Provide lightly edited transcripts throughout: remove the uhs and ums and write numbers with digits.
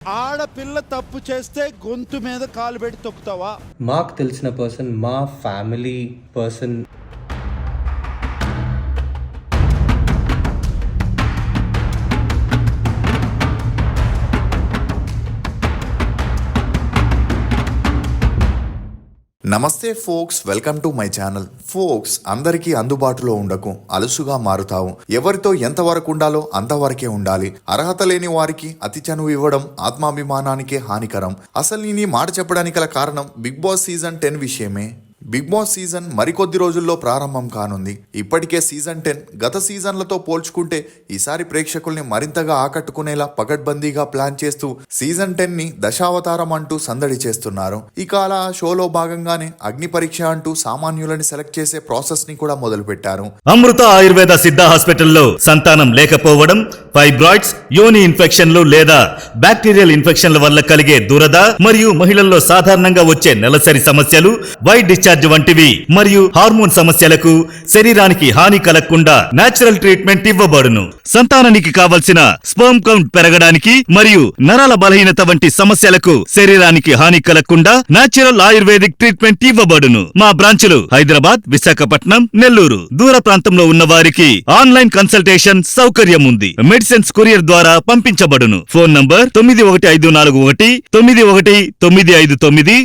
ఆడపిల్ల తప్పు చేస్తే గొంతు మీద కాలు పెట్టి తొక్కుతావా? మాకు తెలిసిన పర్సన్, మా ఫ్యామిలీ పర్సన్ నమస్తే folks, welcome to my channel. Folks, అందరికీ అందుబాటులో ఉండకు, అలుసుగా మారుతావు. ఎవరితో ఎంతవరకు ఉండాలో అంతవరకే ఉండాలి. అర్హత లేని వారికి అతి చనువు ఇవ్వడం ఆత్మాభిమానానికే హానికరం. అసలు నేను మాట చెప్పడానికి గల కారణం బిగ్ బాస్ సీజన్ 10 విషయమే. బిగ్ బాస్ సీజన్ మరికొద్ది రోజుల్లో ప్రారంభం కానుంది. ఇప్పటికే సీజన్ 10 గత సీజన్లతో పోల్చుకుంటే ఈసారి ప్రేక్షకుల్ని మరింతగా ఆకట్టుకునేలా పకడ్బందీగా ప్లాన్ చేస్తూ సీజన్ 10 ని దశావతారం అంటూ సందడి చేస్తున్నారు. ఇక అలా ఆ షోలో భాగంగానే అగ్ని పరీక్ష అంటూ సామాన్యులని సెలెక్ట్ చేసే ప్రాసెస్ ని కూడా మొదలు పెట్టారు. అమృత ఆయుర్వేద సిద్ధ హాస్పిటల్లో సంతానం లేకపోవడం, ఫైబ్రాయిడ్స్, యోని ఇన్ఫెక్షన్లు లేదా బ్యాక్టీరియల్ ఇన్ఫెక్షన్ల వల్ల కలిగే దురద మరియు మహిళల్లో సాధారణంగా వచ్చే నెలసరి సమస్యలు, వైట్ డిశ్చార్జ్ వంటివి మరియు హార్మోన్ సమస్యలకు శరీరానికి హాని కలగకుండా నేచురల్ ట్రీట్మెంట్ ఇవ్వబడును. సంతానానికి కావలసిన స్పెర్మ్ కౌంట్ పెరగడానికి మరియు నరాల బలహీనత వంటి సమస్యలకు శరీరానికి హాని కలగకుండా నేచురల్ ఆయుర్వేదిక్ ట్రీట్మెంట్ ఇవ్వబడును. మా బ్రాంచులు హైదరాబాద్, విశాఖపట్నం, నెల్లూరు. దూర ప్రాంతంలో ఉన్న వారికి ఆన్లైన్ కన్సల్టేషన్ సౌకర్యం ఉంది. మెడిసిన్స్ కొరియర్ ద్వారా పంపించబడును. Phone number 915419 919599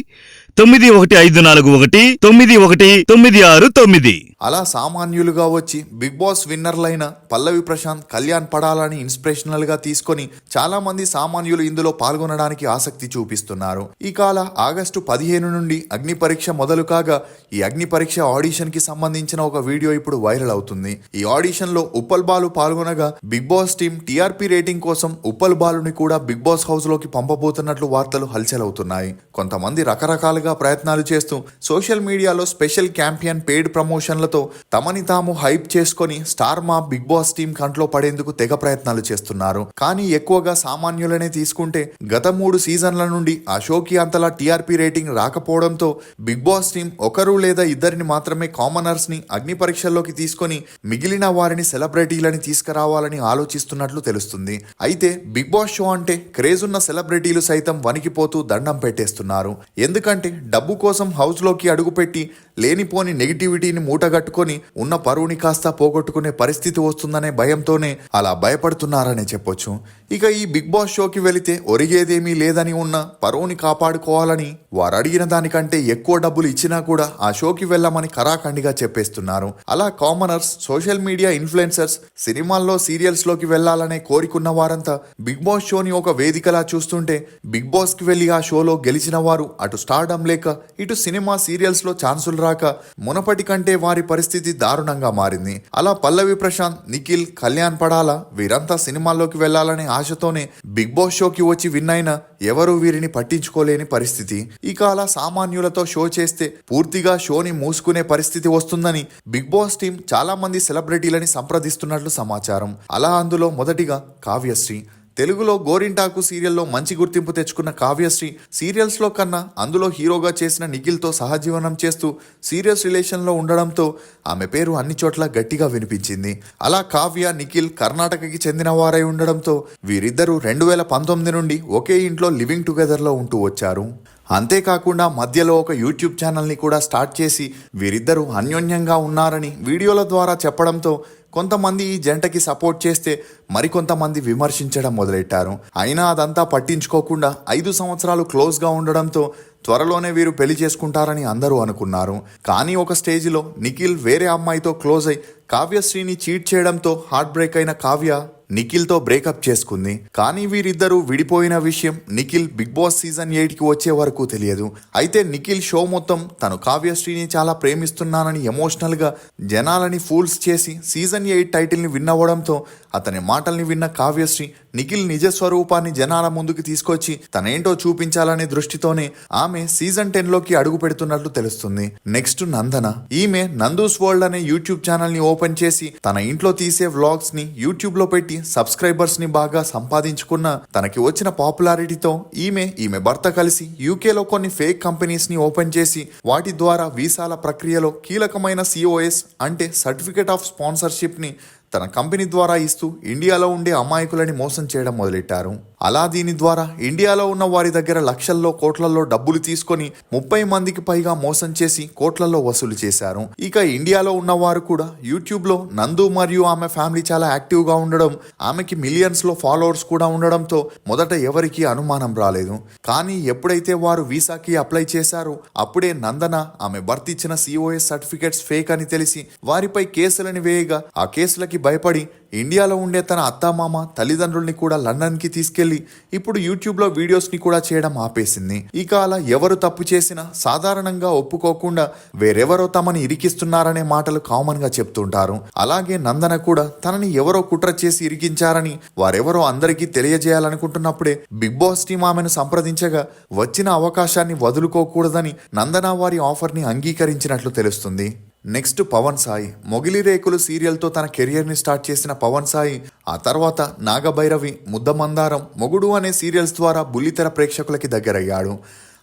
915419 919669. అలా సామాన్యులుగా వచ్చి బిగ్ బాస్ విన్నర్లైన పల్లవి ప్రశాంత్, కళ్యాణ్ పడాలని ఇన్స్పిరేషనల్ గా తీసుకొని చాలా మంది సామాన్యులు ఇందులో పాల్గొనడానికి ఆసక్తి చూపిస్తున్నారు. ఇక అలా ఆగస్టు 15 నుండి అగ్ని పరీక్ష మొదలు కాగా ఈ అగ్ని పరీక్ష ఆడిషన్ కి సంబంధించిన ఒక వీడియో ఇప్పుడు వైరల్ అవుతుంది. ఈ ఆడిషన్ లో ఉప్పల్ బాలు పాల్గొనగా Bigg Boss team TRP rating కోసం ఉప్పల్ బాలుని కూడా బిగ్ బాస్ హౌస్ లోకి పంపబోతున్నట్లు వార్తలు హల్చల్ అవుతున్నాయి. కొంతమంది రకరకాలుగా ప్రయత్నాలు చేస్తూ సోషల్ మీడియాలో స్పెషల్ క్యాంపియన్, పెయిడ్ ప్రమోషన్లతో తమని తాము హైప్ చేసుకొని స్టార్ మా బిగ్ బాస్ టీం కంట్లో పడేందుకు తెగ ప్రయత్నాలు చేస్తున్నారు. కానీ ఎక్కువగా సామాన్యులనే తీసుకుంటే గత 3 సీజన్ల నుండి ఆ షోకి అంతలా టీఆర్పీ రేటింగ్ రాకపోవడంతో బిగ్ బాస్ టీం ఒకరు లేదా ఇద్దరిని మాత్రమే కామనర్స్ ని అగ్ని పరీక్షల్లోకి తీసుకొని మిగిలిన వారిని సెలబ్రిటీలని తీసుకురావాలని ఆలోచిస్తున్నట్లు తెలుస్తుంది. అయితే బిగ్ బాస్ షో అంటే క్రేజ్ ఉన్న సెలబ్రిటీలు సైతం వణికిపోతూ దండం పెట్టేస్తున్నారు. ఎందుకంటే డబ్బు కోసం హౌస్ లోకి అడుగుపెట్టి లేనిపోని నెగిటివిటీని మూటగట్టుకొని ఉన్న పరువుని కాస్త పోగొట్టుకునే పరిస్థితి వస్తుందనే భయంతోనే అలా భయపడుతున్నారనే చెప్పొచ్చు. ఇక ఈ బిగ్ బాస్ షోకి వెళితే ఒరిగేదేమీ లేదని ఉన్న పరువుని కాపాడుకోవాలని వారు అడిగిన దానికంటే ఎక్కువ డబ్బులు ఇచ్చినా కూడా ఆ షోకి వెళ్ళమని కరాఖండిగా చెప్పేస్తున్నారు. అలా కామనర్స్, సోషల్ మీడియా ఇన్ఫ్లుయెన్సర్స్, సినిమాల్లో, సీరియల్స్ లోకి వెళ్లాలనే కోరికున్న వారంతా బిగ్ బాస్ షోని ఒక వేదికలా చూస్తుంటే బిగ్ బాస్ కి వెళ్లి ఆ షోలో గెలిచిన వారు అటు స్టార్డమ్ లేక ఇటు సినిమా, సీరియల్స్ లో ఛాన్సులు రాక మునపటి కంటే వారి పరిస్థితి దారుణంగా మారింది. అలా పల్లవి ప్రశాంత్, నిఖిల్, కళ్యాణ్ పడాల వీరంతా సినిమాల్లోకి వెళ్లాలనే ఆశతోనే బిగ్ బాస్ షోకి వచ్చి విన్ అయినా ఎవరూ వీరిని పట్టించుకోలేని పరిస్థితి. ఇక అలా సామాన్యులతో షో చేస్తే పూర్తిగా షోని మూసుకునే పరిస్థితి వస్తుందని బిగ్ బాస్ టీం చాలా మంది సెలబ్రిటీలని సంప్రదిస్తున్నట్లు సమాచారం. అలా అందులో మొదటిగా కావ్యశ్రీ. తెలుగులో గోరింటాకు సీరియల్లో మంచి గుర్తింపు తెచ్చుకున్న కావ్యశ్రీ సీరియల్స్లో కన్నా అందులో హీరోగా చేసిన నిఖిల్తో సహజీవనం చేస్తూ సీరియస్ రిలేషన్లో ఉండడంతో ఆమె పేరు అన్ని చోట్ల గట్టిగా వినిపించింది. అలా కావ్య, నిఖిల్ కర్ణాటకకి చెందిన వారై ఉండడంతో వీరిద్దరూ 2019 నుండి ఒకే ఇంట్లో లివింగ్ టుగెదర్లో ఉంటూ వచ్చారు. అంతేకాకుండా మధ్యలో ఒక యూట్యూబ్ ఛానల్ని కూడా స్టార్ట్ చేసి వీరిద్దరూ అన్యోన్యంగా ఉన్నారని వీడియోల ద్వారా చెప్పడంతో కొంతమంది ఈ జంటకి సపోర్ట్ చేస్తే మరికొంతమంది విమర్శించడం మొదలెట్టారు. అయినా అదంతా పట్టించుకోకుండా 5 సంవత్సరాలు క్లోజ్గా ఉండడంతో త్వరలోనే వీరు పెళ్లి చేసుకుంటారని అందరూ అనుకున్నారు. కానీ ఒక స్టేజ్లో నిఖిల్ వేరే అమ్మాయితో క్లోజ్ అయి కావ్యశ్రీని చీట్ చేయడంతో హార్ట్ బ్రేక్ అయిన కావ్య నిఖిల్తో బ్రేకప్ చేసుకుంది. కానీ వీరిద్దరూ విడిపోయిన విషయం నిఖిల్ బిగ్ బాస్ సీజన్ 8కి వచ్చే వరకు తెలియదు. అయితే నిఖిల్ షో మొత్తం తను కావ్యశ్రీని చాలా ప్రేమిస్తున్నానని ఎమోషనల్ గా జనాలని ఫూల్స్ చేసి సీజన్ 8 టైటిల్ని విన్ అవ్వడంతో అతని మాటల్ని విన్న కావ్యశ్రీ నిఖిల్ నిజ స్వరూపాన్ని జనాల ముందుకు తీసుకొచ్చి తనేంటో చూపించాలనే దృష్టితోనే ఆమె సీజన్ 10లోకి అడుగు పెడుతున్నట్లు తెలుస్తుంది. నెక్స్ట్ నందన. ఈమె నందూస్ వరల్డ్ అనే యూట్యూబ్ ఛానల్ ని ఓపెన్ చేసి తన ఇంట్లో తీసే వ్లాగ్స్ ని యూట్యూబ్ లో పెట్టి సబ్స్క్రైబర్స్ ని బాగా సంపాదించుకున్న తనకి వచ్చిన పాపులారిటీతో ఈమె భర్త కలిసి యూకేలో కొన్ని ఫేక్ కంపెనీస్ ని ఓపెన్ చేసి వాటి ద్వారా వీసాల ప్రక్రియలో కీలకమైన COS అంటే సర్టిఫికేట్ ఆఫ్ స్పాన్సర్షిప్ ని తన కంపెనీ ద్వారా ఇస్తూ ఇండియాలో ఉండే అమాయకులని మోసం చేయడం మొదలెట్టారు. అలా దీని ద్వారా ఇండియాలో ఉన్న వారి దగ్గర లక్షల్లో కోట్లలో డబ్బులు తీసుకొని 30 మందికి పైగా మోసం చేసి కోట్లలో వసూలు చేశారు. ఇక ఇండియాలో ఉన్న వారు కూడా యూట్యూబ్ లో నందు మరియు ఆమె ఫ్యామిలీ చాలా యాక్టివ్ గా ఉండడం, ఆమెకి మిలియన్స్ లో ఫాలోవర్స్ కూడా ఉండడంతో మొదట ఎవరికి అనుమానం రాలేదు. కానీ ఎప్పుడైతే వారు వీసాకి అప్లై చేశారో అప్పుడే నందన ఆమె భర్త ఇచ్చిన COS సర్టిఫికెట్స్ ఫేక్ అని తెలిసి వారిపై కేసులని వేయగా ఆ కేసులకి భయపడి ఇండియాలో ఉండే తన అత్తామామ తల్లిదండ్రుల్ని కూడా లండన్ కి తీసుకెళ్లి ఇప్పుడు యూట్యూబ్ లో వీడియోస్ ని కూడా చేయడం ఆపేసింది. ఇక అలా ఎవరు తప్పు చేసినా సాధారణంగా ఒప్పుకోకుండా వేరెవరో తమని ఇరికిస్తున్నారనే మాటలు కామన్ గా చెప్తుంటారు. అలాగే నందన కూడా తనని ఎవరో కుట్ర చేసి ఇరికించారని వారెవరో అందరికీ తెలియజేయాలనుకుంటున్నప్పుడే బిగ్ బాస్ టీం ఆమెను సంప్రదించగా వచ్చిన అవకాశాన్ని వదులుకోకూడదని నందన వారి ఆఫర్ ని అంగీకరించినట్లు తెలుస్తుంది. నెక్స్ట్ పవన్ సాయి. మొగిలి రేకులు సీరియల్తో తన కెరియర్ని స్టార్ట్ చేసిన పవన్ సాయి ఆ తర్వాత నాగభైరవి, ముద్దమందారం, మొగుడు అనే సీరియల్స్ ద్వారా బుల్లితెర ప్రేక్షకులకి దగ్గరయ్యాడు.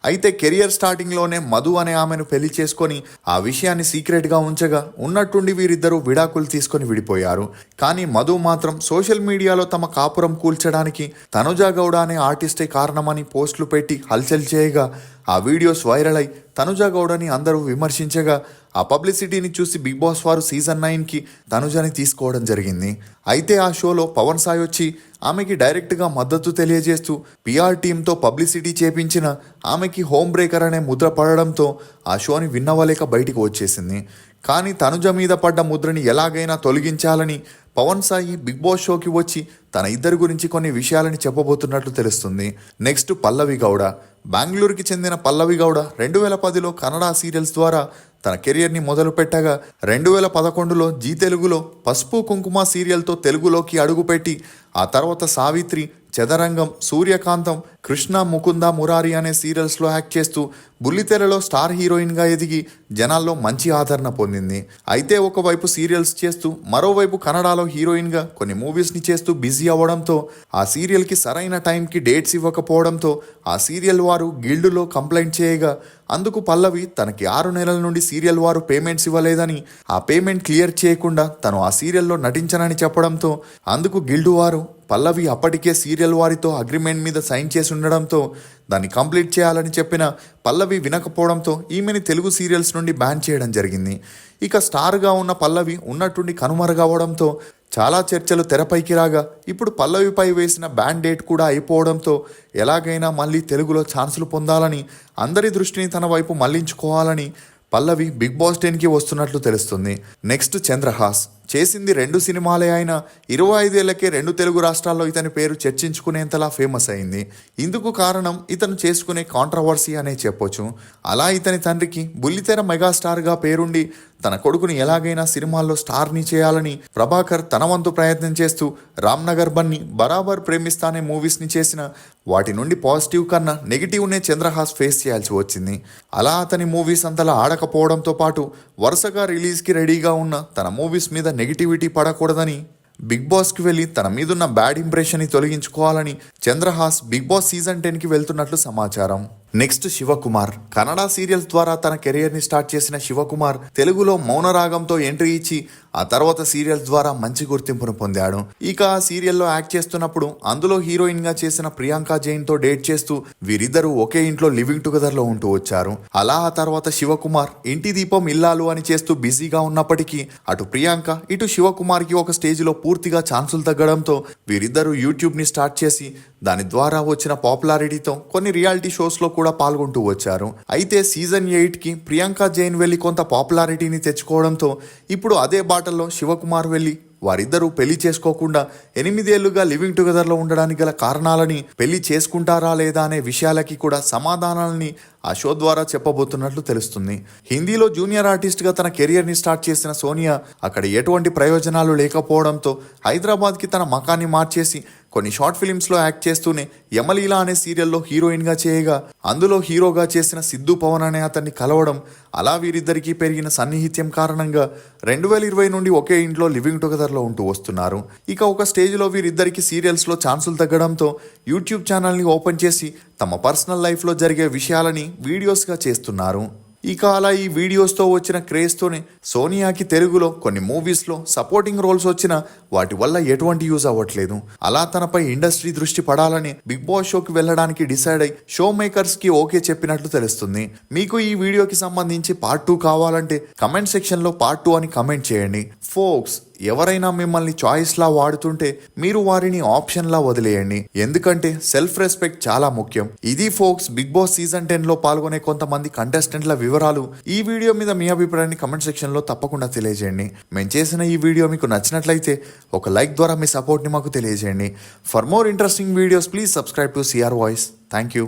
అయితే కెరియర్ స్టార్టింగ్లోనే మధు అనే ఆమెను పెళ్లి చేసుకొని ఆ విషయాన్ని సీక్రెట్గా ఉంచగా ఉన్నట్టుండి వీరిద్దరూ విడాకులు తీసుకొని విడిపోయారు. కానీ మధు మాత్రం సోషల్ మీడియాలో తమ కాపురం కూల్చడానికి తనుజా గౌడ అనే ఆర్టిస్టే కారణమని పోస్టులు పెట్టి హల్చల్ చేయగా ఆ వీడియోస్ వైరల్ అయి తనుజా గౌడని అందరూ విమర్శించగా ఆ పబ్లిసిటీని చూసి బిగ్ బాస్ వారు సీజన్ 9కి తనుజాని తీసుకోవడం జరిగింది. అయితే ఆ షోలో పవన్ సాయి వచ్చి ఆమెకి డైరెక్ట్గా మద్దతు తెలియజేస్తూ PR టీంతో పబ్లిసిటీ చేపించిన ఆమెకి హోమ్ బ్రేకర్ అనే ముద్ర పడడంతో ఆ షోని విన్నవలేక బయటికి వచ్చేసింది. కానీ తనుజ మీద పడ్డ ముద్రని ఎలాగైనా తొలగించాలని పవన్ సాయి బిగ్ బాస్ షోకి వచ్చి తన ఇద్దరి గురించి కొన్ని విషయాలని చెప్పబోతున్నట్లు తెలుస్తుంది. నెక్స్ట్ పల్లవి గౌడ. బెంగళూరుకి చెందిన పల్లవి గౌడ 2010లో కన్నడ సీరియల్స్ ద్వారా తన కెరియర్ని మొదలు పెట్టగా 2011లో జీ తెలుగులో పసుపు కుంకుమ సీరియల్తో తెలుగులోకి అడుగుపెట్టి ఆ తర్వాత సావిత్రి, చదరంగం, సూర్యకాంతం, కృష్ణ, ముకుంద, మురారి అనే సీరియల్స్లో యాక్ట్ చేస్తూ బుల్లితెరలో స్టార్ హీరోయిన్గా ఎదిగి జనాల్లో మంచి ఆదరణ పొందింది. అయితే ఒకవైపు సీరియల్స్ చేస్తూ మరోవైపు కన్నడలో హీరోయిన్గా కొన్ని మూవీస్ని చేస్తూ బిజీ అవ్వడంతో ఆ సీరియల్కి సరైన టైంకి డేట్స్ ఇవ్వకపోవడంతో ఆ సీరియల్ వారు గిల్డులో కంప్లైంట్ చేయగా అందుకు పల్లవి తనకి 6 నెలల నుండి సీరియల్ వారు పేమెంట్స్ ఇవ్వలేదని, ఆ పేమెంట్ క్లియర్ చేయకుండా తను ఆ సీరియల్లో నటించనని చెప్పడంతో అందుకు గిల్డు వారు పల్లవి అప్పటికే సీరియల్ వారితో అగ్రిమెంట్ మీద సైన్ చేసి ఉండడంతో దాన్ని కంప్లీట్ చేయాలని చెప్పిన పల్లవి వినకపోవడంతో ఈమెని తెలుగు సీరియల్స్ నుండి బ్యాన్ చేయడం జరిగింది. ఇక స్టార్గా ఉన్న పల్లవి ఉన్నట్టుండి కనుమరుగవడంతో చాలా చర్చలు తెరపైకి రాగా ఇప్పుడు పల్లవిపై వేసిన బ్యాన్ డేట్ కూడా అయిపోవడంతో ఎలాగైనా మళ్ళీ తెలుగులో ఛాన్సులు పొందాలని, అందరి దృష్టిని తన వైపు మళ్లించుకోవాలని పల్లవి బిగ్ బాస్ 10కి వస్తున్నట్లు తెలుస్తుంది. నెక్స్ట్ చంద్రహాస్. చేసింది 2 సినిమాలే అయినా 25 ఏళ్లకే 2 తెలుగు రాష్ట్రాల్లో ఇతని పేరు చర్చించుకునేంతలా ఫేమస్ అయింది. ఇందుకు కారణం ఇతను చేసుకునే కాంట్రవర్సీ అనే చెప్పొచ్చు. అలా ఇతని తండ్రికి బుల్లితెర మెగాస్టార్గా పేరుండి తన కొడుకుని ఎలాగైనా సినిమాల్లో స్టార్ని చేయాలని ప్రభాకర్ తన వంతు ప్రయత్నం చేస్తూ రామ్నగర్ బన్ని, బరాబర్ ప్రేమిస్తానే మూవీస్ని చేసిన వాటి నుండి పాజిటివ్ కన్నా నెగిటివ్నే చంద్రహాస్ ఫేస్ చేయాల్సి వచ్చింది. అలా అతని మూవీస్ అంతలా ఆడకపోవడంతో పాటు వరుసగా రిలీజ్కి రెడీగా ఉన్న తన మూవీస్ మీద నెగిటివిటీ పడకూడదని బిగ్ బాస్కి వెళ్ళి తన మీదున్న బ్యాడ్ ఇంప్రెషన్ని తొలగించుకోవాలని చంద్రహాస్ బిగ్ బాస్ సీజన్ 10కి వెళ్తున్నట్లు సమాచారం. నెక్స్ట్ శివకుమార్. కన్నడ సీరియల్స్ ద్వారా తన కెరియర్ని స్టార్ట్ చేసిన శివకుమార్ తెలుగులో మౌనరాగంతో ఎంట్రీ ఇచ్చి ఆ తర్వాత సీరియల్స్ ద్వారా మంచి గుర్తింపును పొందాడు. ఇక ఆ సీరియల్లో యాక్ట్ చేస్తున్నప్పుడు అందులో హీరోయిన్గా చేసిన ప్రియాంక జైన్తో డేట్ చేస్తూ వీరిద్దరూ ఒకే ఇంట్లో లివింగ్ టుగెదర్లో ఉంటూ వచ్చారు. అలా ఆ తర్వాత శివకుమార్ ఇంటి దీపం ఇల్లాలు అని చేస్తూ బిజీగా ఉన్నప్పటికీ అటు ప్రియాంక ఇటు శివకుమార్కి ఒక స్టేజ్లో పూర్తిగా ఛాన్సులు తగ్గడంతో వీరిద్దరూ యూట్యూబ్ని స్టార్ట్ చేసి దాని ద్వారా వచ్చిన పాపులారిటీతో కొన్ని రియాలిటీ షోస్లో కూడా పాల్గొంటూ వచ్చారు. అయితే సీజన్ 8కి ప్రియాంక జైన్ వెళ్ళి కొంత పాపులారిటీని తెచ్చుకోవడంతో ఇప్పుడు అదే బాటల్లో శివకుమార్ వెళ్ళి వారిద్దరూ పెళ్లి చేసుకోకుండా 8 ఏళ్లుగా లివింగ్ టుగెదర్లో ఉండడానికి గల కారణాలని, పెళ్లి చేసుకుంటారా లేదా అనే విషయాలకి కూడా సమాధానాలని ఆ షో ద్వారా చెప్పబోతున్నట్లు తెలుస్తుంది. హిందీలో జూనియర్ ఆర్టిస్ట్గా తన కెరియర్ని స్టార్ట్ చేసిన సోనియా అక్కడ ఎటువంటి ప్రయోజనాలు లేకపోవడంతో హైదరాబాద్కి తన మకాన్ని మార్చేసి కొన్ని షార్ట్ ఫిలిమ్స్లో యాక్ట్ చేస్తూనే యమలీలా అనే సీరియల్లో హీరోయిన్గా చేయగా అందులో హీరోగా చేసిన సిద్ధు పవన్ అనే అతన్ని కలవడం, అలా వీరిద్దరికీ పెరిగిన సన్నిహిత్యం కారణంగా 2020 నుండి ఒకే ఇంట్లో లివింగ్ టుగెదర్లో ఉంటూ వస్తున్నారు. ఇక ఒక స్టేజ్లో వీరిద్దరికి సీరియల్స్లో ఛాన్సులు తగ్గడంతో యూట్యూబ్ ఛానల్ని ఓపెన్ చేసి తమ పర్సనల్ లైఫ్లో జరిగే విషయాలని వీడియోస్గా చేస్తున్నారు. ఇక అలా ఈ వీడియోస్తో వచ్చిన క్రేజ్తోనే సోనియాకి తెలుగులో కొన్ని మూవీస్లో సపోర్టింగ్ రోల్స్ వచ్చినా వాటి వల్ల ఎటువంటి యూజ్ అవ్వట్లేదు. అలా తనపై ఇండస్ట్రీ దృష్టి పడాలని బిగ్ బాస్ షోకి వెళ్ళడానికి డిసైడ్ అయి షో మేకర్స్ కి ఓకే చెప్పినట్లు తెలుస్తుంది. మీకు ఈ వీడియోకి సంబంధించి పార్ట్ 2 కావాలంటే కమెంట్ సెక్షన్ లో పార్ట్ 2 అని కమెంట్ చేయండి. ఫోక్స్, ఎవరైనా మిమ్మల్ని చాయిస్ లా వాడుతుంటే మీరు వారిని ఆప్షన్ లా వదిలేయండి. ఎందుకంటే సెల్ఫ్ రెస్పెక్ట్ చాలా ముఖ్యం. ఇది ఫోక్స్ బిగ్ బాస్ సీజన్ 10 లో పాల్గొనే కొంతమంది కంటెస్టెంట్ల వివరాలు. ఈ వీడియో మీద మీ అభిప్రాయాన్ని కమెంట్ సెక్షన్ లో తప్పకుండా తెలియజేయండి. మేము చేసిన ఈ వీడియో మీకు నచ్చినట్లయితే ఒక లైక్ ద్వారా మీ సపోర్ట్ ని మాకు తెలియజేయండి. For more interesting videos please subscribe to CR voice. Thank you.